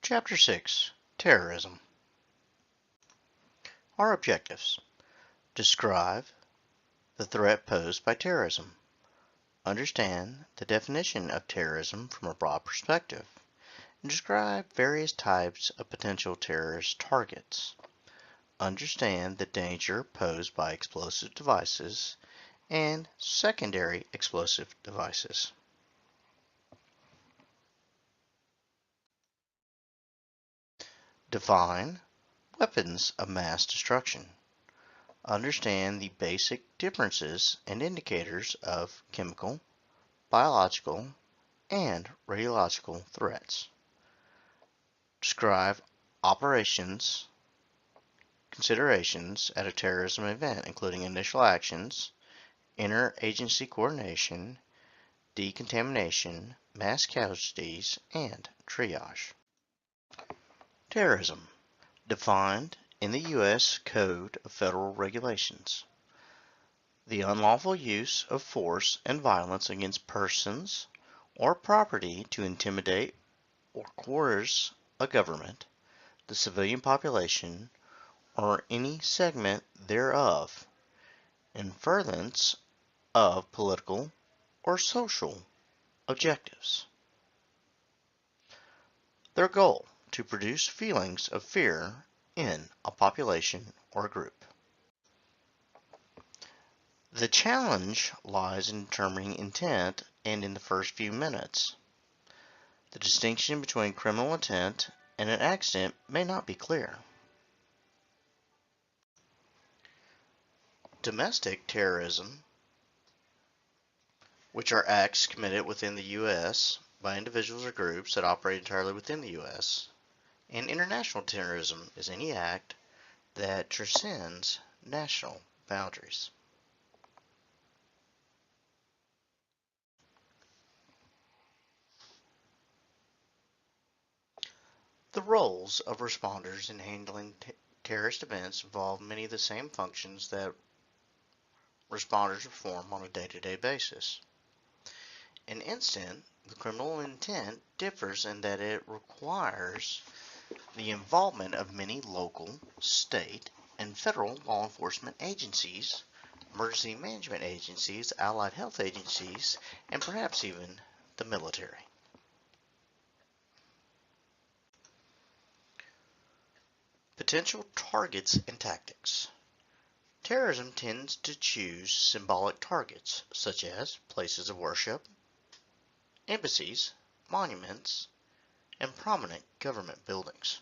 Chapter 6, Terrorism. Our objectives: describe the threat posed by terrorism, understand the definition of terrorism from a broad perspective, and describe various types of potential terrorist targets, understand the danger posed by explosive devices and secondary explosive devices. Define weapons of mass destruction. Understand the basic differences and indicators of chemical, biological, and radiological threats. Describe operations considerations at a terrorism event, including initial actions, interagency coordination, decontamination, mass casualties, and triage. Terrorism, defined in the U.S. Code of Federal Regulations. The unlawful use of force and violence against persons or property to intimidate or coerce a government, the civilian population, or any segment thereof, in furtherance of political or social objectives. Their goal: to produce feelings of fear in a population or group. The challenge lies in determining intent and in the first few minutes. The distinction between criminal intent and an accident may not be clear. Domestic terrorism, which are acts committed within the U.S. by individuals or groups that operate entirely within the U.S., and international terrorism is any act that transcends national boundaries. The roles of responders in handling terrorist events involve many of the same functions that responders perform on a day-to-day basis. An incident with criminal intent differs in that it requires the involvement of many local, state, and federal law enforcement agencies, emergency management agencies, allied health agencies, and perhaps even the military. Potential targets and tactics. Terrorism tends to choose symbolic targets, such as places of worship, embassies, monuments, and prominent government buildings.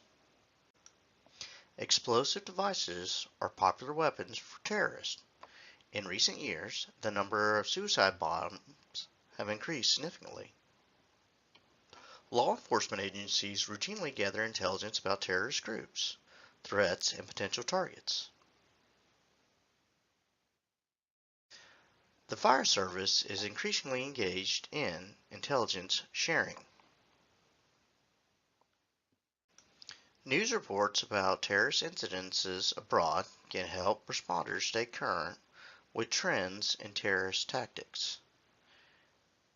Explosive devices are popular weapons for terrorists. In recent years, the number of suicide bombs have increased significantly. Law enforcement agencies routinely gather intelligence about terrorist groups, threats, and potential targets. The fire service is increasingly engaged in intelligence sharing. News reports about terrorist incidences abroad can help responders stay current with trends in terrorist tactics.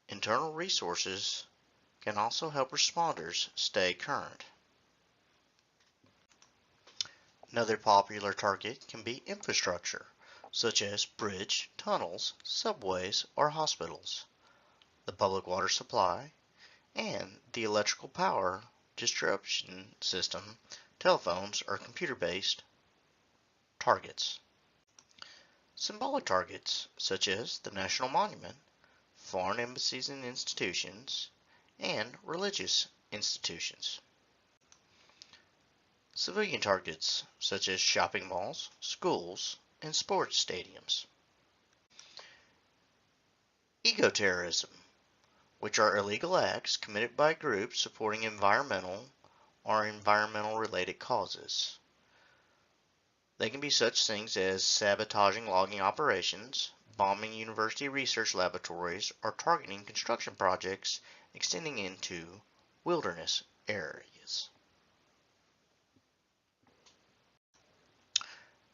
Internal resources can also help responders stay current. Another popular target can be infrastructure, such as bridge, tunnels, subways, or hospitals, the public water supply, and the electrical power distribution system, telephones, or computer-based targets. Symbolic targets, such as the national monument, foreign embassies and institutions, and religious institutions. Civilian targets, such as shopping malls, schools, and sports stadiums. Ecoterrorism, which are illegal acts committed by groups supporting environmental or environmental-related causes. They can be such things as sabotaging logging operations, bombing university research laboratories, or targeting construction projects extending into wilderness areas.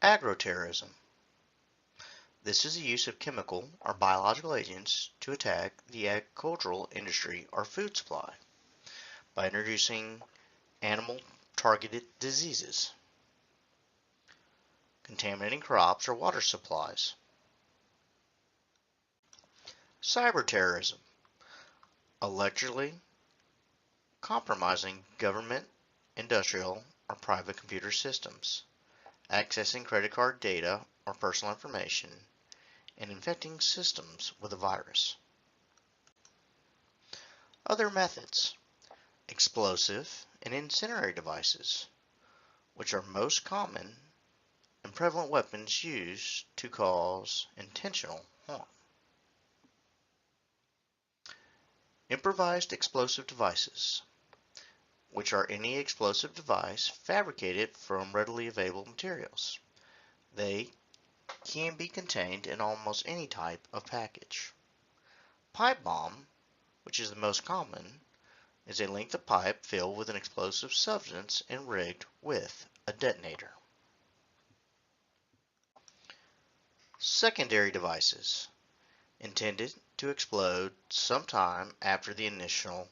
Agroterrorism. This is the use of chemical or biological agents to attack the agricultural industry or food supply by introducing animal-targeted diseases, contaminating crops or water supplies, cyberterrorism, allegedly compromising government, industrial, or private computer systems, accessing credit card data or personal information, and infecting systems with a virus. Other methods: explosive and incendiary devices, which are most common and prevalent weapons used to cause intentional harm. Improvised explosive devices, which are any explosive device fabricated from readily available materials. They can be contained in almost any type of package. Pipe bomb, which is the most common, is a length of pipe filled with an explosive substance and rigged with a detonator. Secondary devices, intended to explode sometime after the initial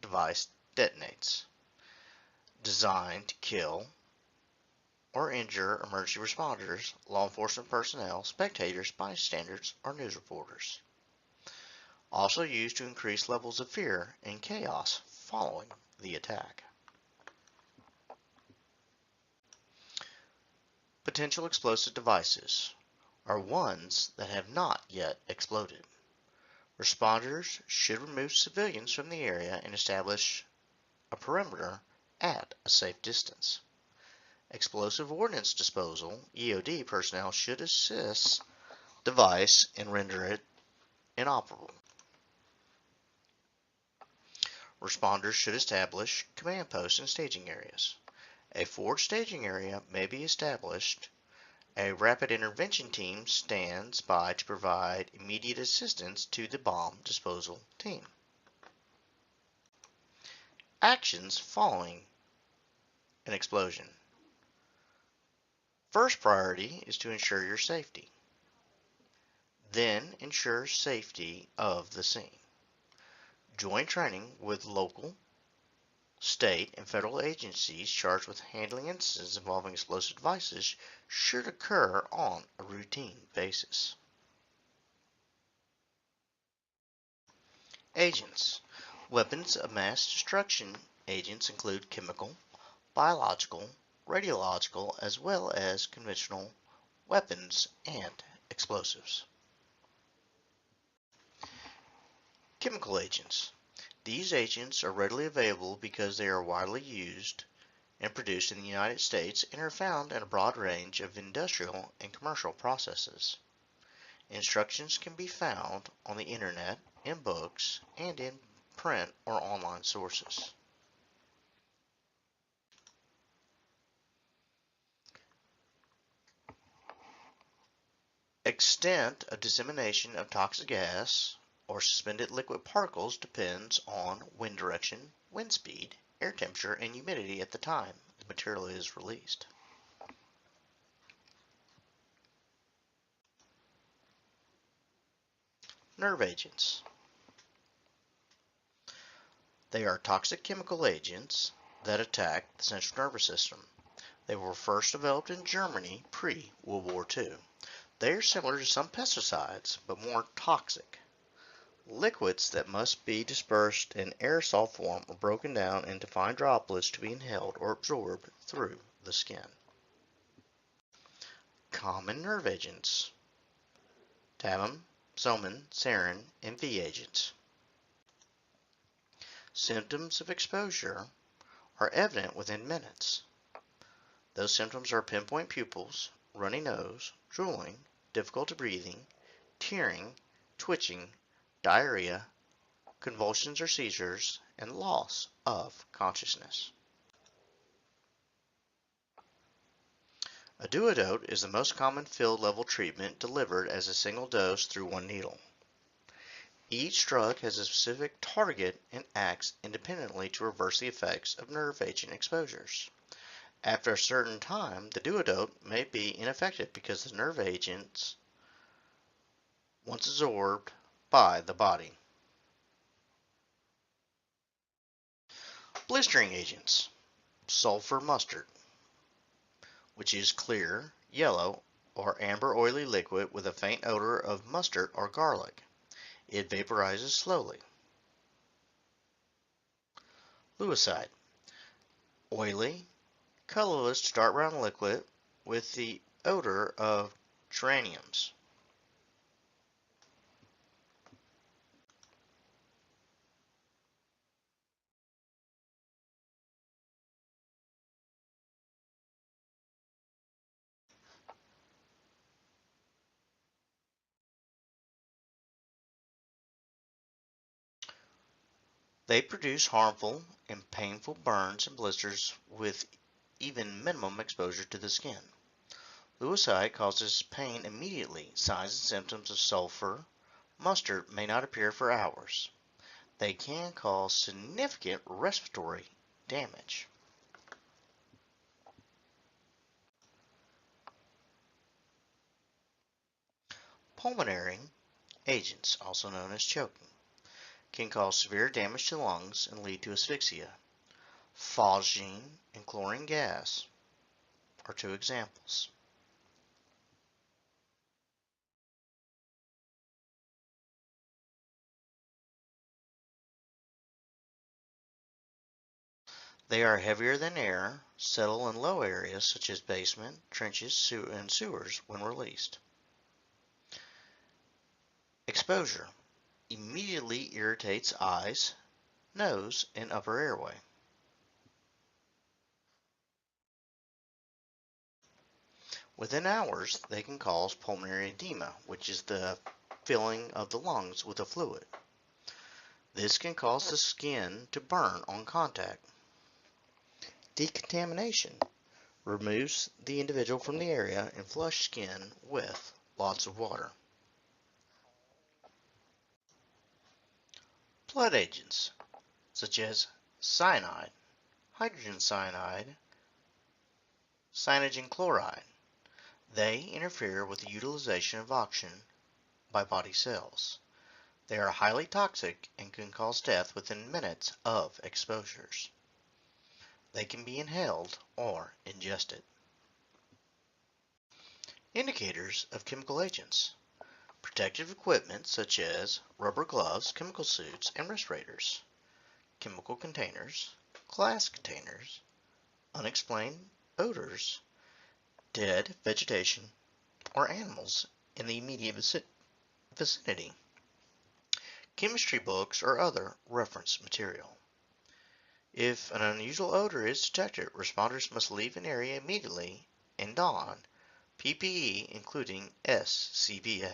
device detonates, designed to kill or injure emergency responders, law enforcement personnel, spectators, bystanders, or news reporters. Also used to increase levels of fear and chaos following the attack. Potential explosive devices are ones that have not yet exploded. Responders should remove civilians from the area and establish a perimeter at a safe distance. Explosive Ordnance Disposal (EOD) personnel should assist device and render it inoperable. Responders should establish command posts and staging areas. A forward staging area may be established. A rapid intervention team stands by to provide immediate assistance to the bomb disposal team. Actions following an explosion. First priority is to ensure your safety. Then ensure safety of the scene. Join training with local, state, and federal agencies charged with handling incidents involving explosive devices should occur on a routine basis. Agents. Weapons of mass destruction agents include chemical, biological, radiological, as well as conventional weapons and explosives. Chemical agents. These agents are readily available because they are widely used and produced in the United States and are found in a broad range of industrial and commercial processes. Instructions can be found on the internet, in books, and in print or online sources. Extent of dissemination of toxic gas or suspended liquid particles depends on wind direction, wind speed, air temperature, and humidity at the time the material is released. Nerve agents. They are toxic chemical agents that attack the central nervous system. They were first developed in Germany pre-World War II. They are similar to some pesticides, but more toxic. Liquids that must be dispersed in aerosol form are broken down into fine droplets to be inhaled or absorbed through the skin. Common nerve agents: tabium, soman, sarin, and V agents. Symptoms of exposure are evident within minutes. Those symptoms are pinpoint pupils, runny nose, drooling, difficulty breathing, tearing, twitching, diarrhea, convulsions or seizures, and loss of consciousness. A duodot is the most common field level treatment delivered as a single dose through one needle. Each drug has a specific target and acts independently to reverse the effects of nerve agent exposures. After a certain time, the duodot may be ineffective because the nerve agents once absorbed by the body. Blistering agents. sulfur mustard, which is clear, yellow, or amber oily liquid with a faint odor of mustard or garlic. It vaporizes slowly. Lewisite, oily, colorless dark brown liquid with the odor of geraniums. They produce harmful and painful burns and blisters with even minimum exposure to the skin. Lewisite causes pain immediately. Signs and symptoms of sulfur mustard may not appear for hours. They can cause significant respiratory damage. Pulmonary agents, also known as choking, can cause severe damage to lungs and lead to asphyxia. Phosgene and chlorine gas are two examples. They are heavier than air, settle in low areas such as basement, trenches, and sewers when released. Exposure immediately irritates eyes, nose, and upper airway. Within hours, they can cause pulmonary edema, which is the filling of the lungs with a fluid. This can cause the skin to burn on contact. Decontamination removes the individual from the area and flush skin with lots of water. Blood agents, such as cyanide, hydrogen cyanide, cyanogen chloride. They interfere with the utilization of oxygen by body cells. They are highly toxic and can cause death within minutes of exposures. They can be inhaled or ingested. Indicators of chemical agents. Protective equipment such as rubber gloves, chemical suits, and respirators. Chemical containers, glass containers, unexplained odors, dead vegetation, or animals in the immediate vicinity. Chemistry books or other reference material. If an unusual odor is detected, responders must leave an area immediately and don PPE including SCBA.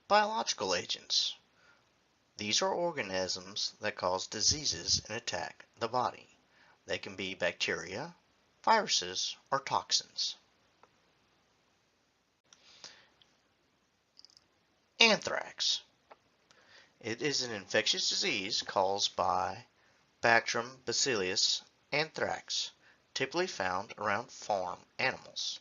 Biological agents. These are organisms that cause diseases and attack the body. They can be bacteria, viruses, or toxins. Anthrax. It is an infectious disease caused by Bactrim bacillus anthrax, typically found around farm animals.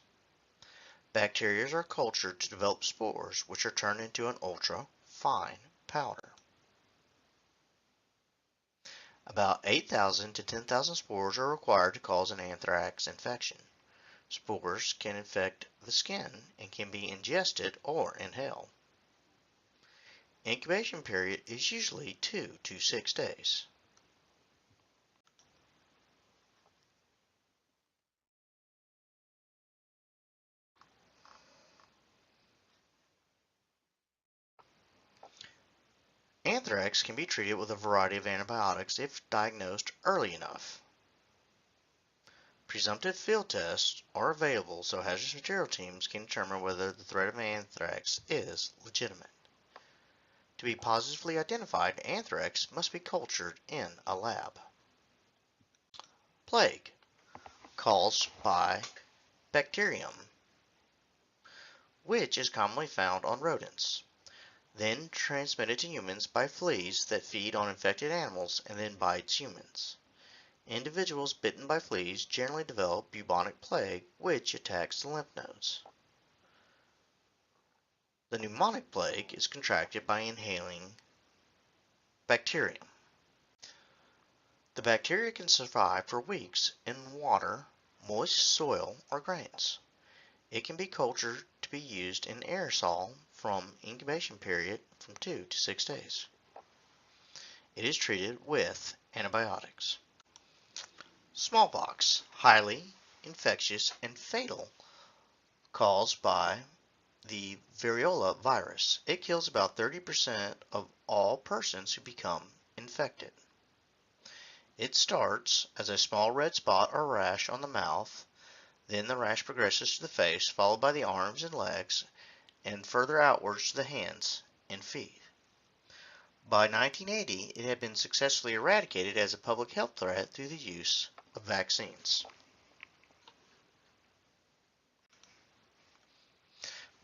Bacteria are cultured to develop spores, which are turned into an ultra-fine powder. About 8,000 to 10,000 spores are required to cause an anthrax infection. Spores can infect the skin and can be ingested or inhaled. Incubation period is usually 2 to 6 days. Anthrax can be treated with a variety of antibiotics if diagnosed early enough. Presumptive field tests are available so hazardous material teams can determine whether the threat of anthrax is legitimate. To be positively identified, anthrax must be cultured in a lab. Plague, caused by bacterium, which is commonly found on rodents, then transmitted to humans by fleas that feed on infected animals and then bites humans. Individuals bitten by fleas generally develop bubonic plague, which attacks the lymph nodes. The pneumonic plague is contracted by inhaling bacterium. The bacteria can survive for weeks in water, moist soil, or grains. It can be cultured to be used in aerosol from incubation period from 2 to 6 days. It is treated with antibiotics. Smallpox, highly infectious and fatal, caused by the variola virus. It kills about 30% of all persons who become infected. It starts as a small red spot or rash on the mouth, then the rash progresses to the face, followed by the arms and legs, and further outwards to the hands and feet. By 1980, it had been successfully eradicated as a public health threat through the use of vaccines.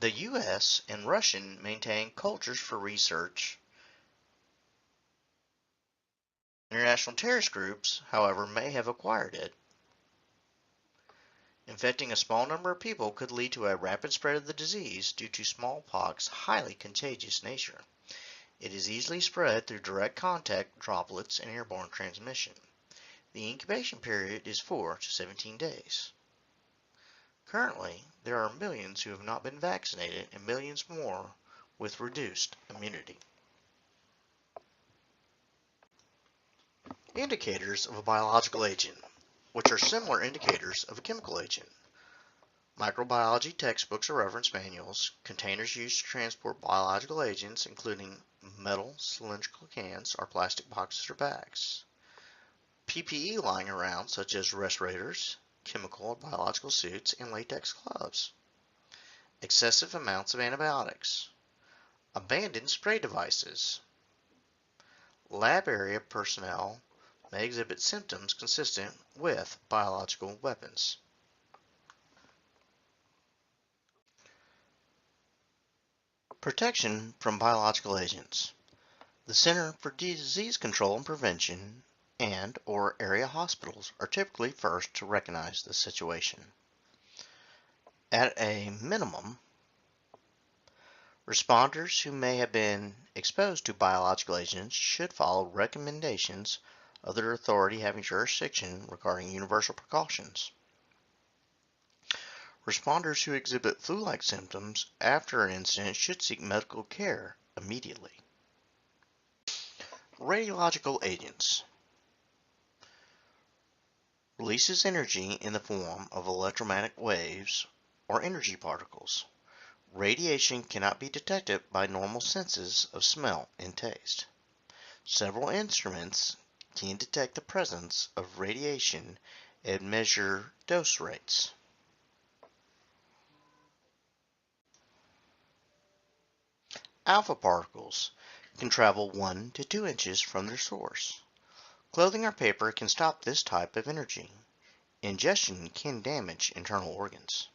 The U.S. and Russian maintain cultures for research. International terrorist groups, however, may have acquired it. Infecting a small number of people could lead to a rapid spread of the disease due to smallpox's highly contagious nature. It is easily spread through direct contact, droplets, and airborne transmission. The incubation period is 4 to 17 days. Currently, there are millions who have not been vaccinated and millions more with reduced immunity. Indicators of a biological agent, which are similar indicators of a chemical agent. Microbiology textbooks or reference manuals, containers used to transport biological agents, including metal cylindrical cans or plastic boxes or bags. PPE lying around, such as respirators, chemical or biological suits, and latex gloves. Excessive amounts of antibiotics. Abandoned spray devices. Lab area personnel may exhibit symptoms consistent with biological weapons. Protection from biological agents. The Center for Disease Control and Prevention and/or area hospitals are typically first to recognize the situation. At a minimum, responders who may have been exposed to biological agents should follow recommendations of their authority having jurisdiction regarding universal precautions. Responders who exhibit flu-like symptoms after an incident should seek medical care immediately. Radiological agents. Releases energy in the form of electromagnetic waves or energy particles. Radiation cannot be detected by normal senses of smell and taste. Several instruments can detect the presence of radiation and measure dose rates. Alpha particles can travel 1 to 2 inches from their source. Clothing or paper can stop this type of energy. Ingestion can damage internal organs.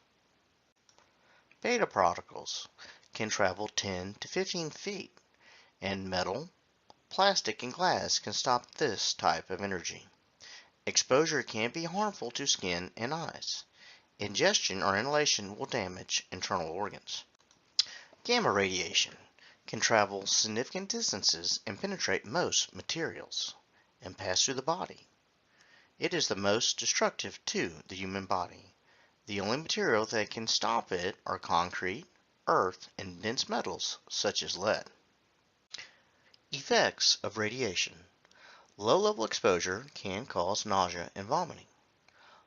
Beta particles can travel 10 to 15 feet, and metal, plastic, and glass can stop this type of energy. Exposure can be harmful to skin and eyes. Ingestion or inhalation will damage internal organs. Gamma radiation can travel significant distances and penetrate most materials and pass through the body. It is the most destructive to the human body. The only material that can stop it are concrete, earth, and dense metals such as lead. Effects of radiation. Low-level exposure can cause nausea and vomiting.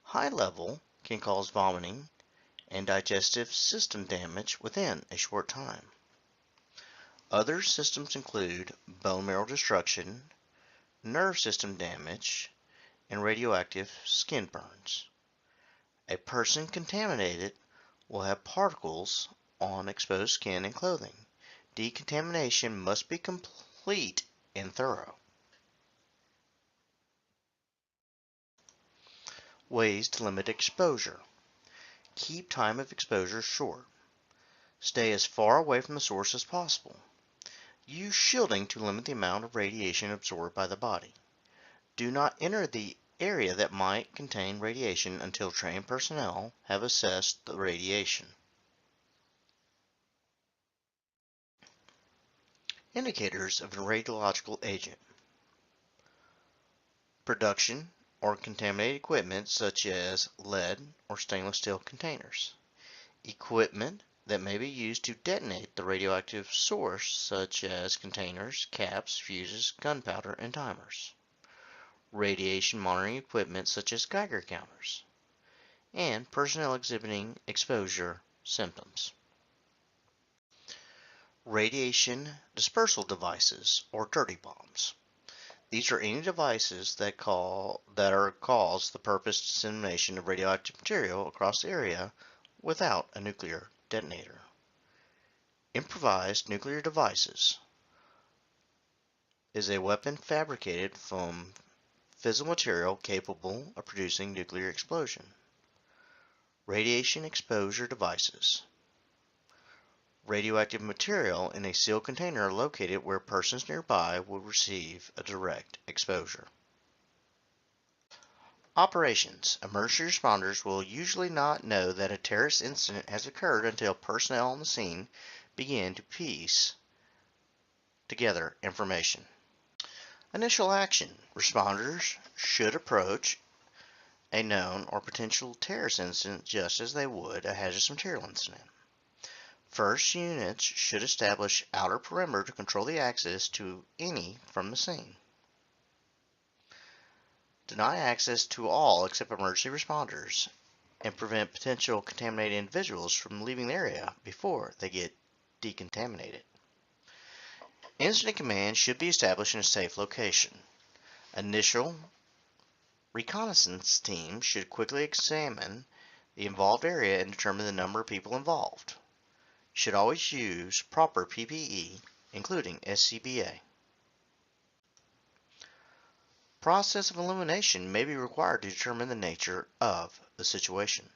High level can cause vomiting and digestive system damage within a short time. Other systems include bone marrow destruction, nerve system damage, and radioactive skin burns. A person contaminated will have particles on exposed skin and clothing. Decontamination must be complete and thorough. Ways to limit exposure. Keep time of exposure short. Stay as far away from the source as possible. Use shielding to limit the amount of radiation absorbed by the body. Do not enter the area that might contain radiation until trained personnel have assessed the radiation. Indicators of a radiological agent. production or contaminated equipment such as lead or stainless steel containers. Equipment that may be used to detonate the radioactive source such as containers, caps, fuses, gunpowder, and timers. Radiation monitoring equipment such as Geiger counters. And personnel exhibiting exposure symptoms. Radiation dispersal devices or dirty bombs. These are any devices that cause the purpose dissemination of radioactive material across the area without a nuclear detonator. Improvised nuclear devices is a weapon fabricated from fissile material capable of producing nuclear explosion. Radiation exposure devices. Radioactive material in a sealed container located where persons nearby will receive a direct exposure. Operations. Emergency responders will usually not know that a terrorist incident has occurred until personnel on the scene begin to piece together information. Initial action. Responders should approach a known or potential terrorist incident just as they would a hazardous material incident. First, units should establish outer perimeter to control the access to any from the scene. Deny access to all except emergency responders and prevent potential contaminated individuals from leaving the area before they get decontaminated. Incident command should be established in a safe location. Initial reconnaissance teams should quickly examine the involved area and determine the number of people involved. Should always use proper PPE, including SCBA. Process of elimination may be required to determine the nature of the situation.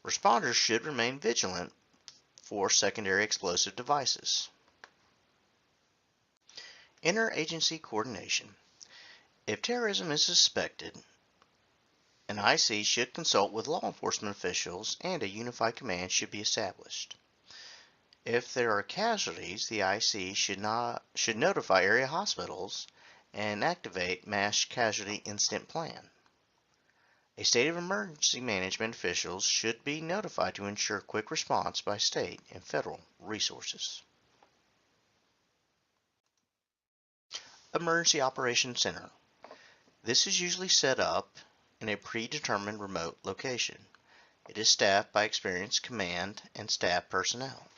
Responders should remain vigilant for secondary explosive devices. Interagency Coordination. If terrorism is suspected, an IC should consult with law enforcement officials and a unified command should be established. If there are casualties, the IC should notify area hospitals and activate mass casualty incident plan. A state of emergency management officials should be notified to ensure quick response by state and federal resources. Emergency Operations Center. This is usually set up in a predetermined remote location. It is staffed by experienced command and staff personnel.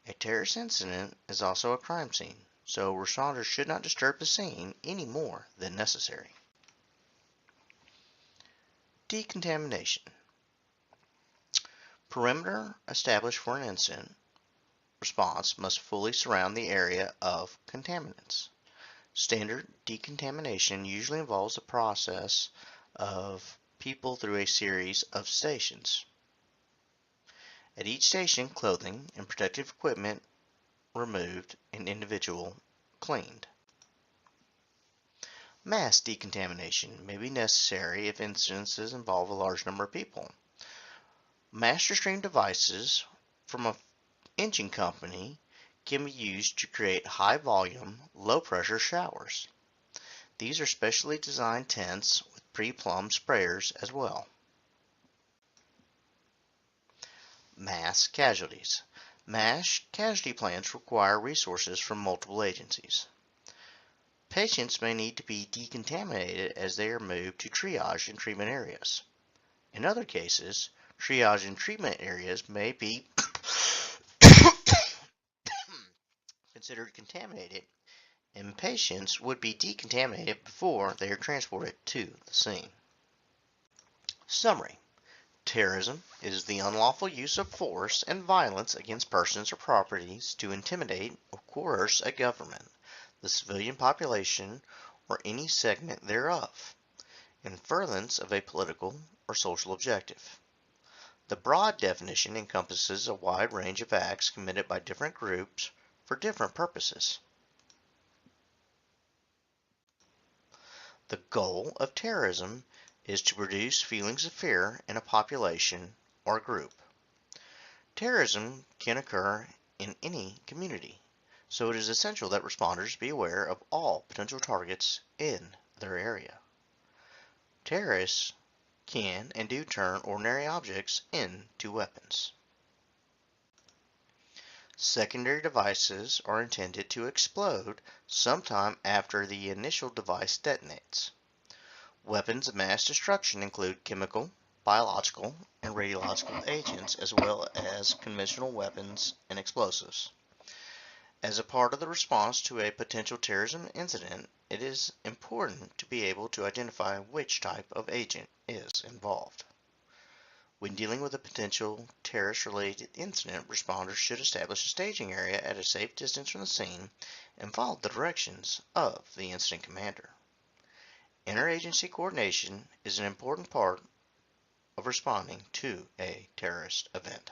A terrorist incident is also a crime scene, so responders should not disturb the scene any more than necessary. Decontamination. Perimeter established for an incident response must fully surround the area of contaminants. Standard decontamination usually involves the process of people through a series of stations. At each station, clothing and protective equipment removed and individual cleaned. Mass decontamination may be necessary if incidences involve a large number of people. Master stream devices from an engine company can be used to create high volume, low pressure showers. These are specially designed tents with pre-plumbed sprayers as well. Mass casualties. Mass casualty plans require resources from multiple agencies. Patients may need to be decontaminated as they are moved to triage and treatment areas. In other cases, triage and treatment areas may be considered contaminated, and patients would be decontaminated before they are transported to the scene. Summary. Terrorism is the unlawful use of force and violence against persons or properties to intimidate or coerce a government, the civilian population, or any segment thereof, in furtherance of a political or social objective. The broad definition encompasses a wide range of acts committed by different groups for different purposes. The goal of terrorism is to produce feelings of fear in a population or group. Terrorism can occur in any community, so it is essential that responders be aware of all potential targets in their area. Terrorists can and do turn ordinary objects into weapons. Secondary devices are intended to explode sometime after the initial device detonates. Weapons of mass destruction include chemical, biological, and radiological agents, as well as conventional weapons and explosives. As a part of the response to a potential terrorism incident, it is important to be able to identify which type of agent is involved. When dealing with a potential terrorist-related incident, responders should establish a staging area at a safe distance from the scene and follow the directions of the incident commander. Interagency coordination is an important part of responding to a terrorist event.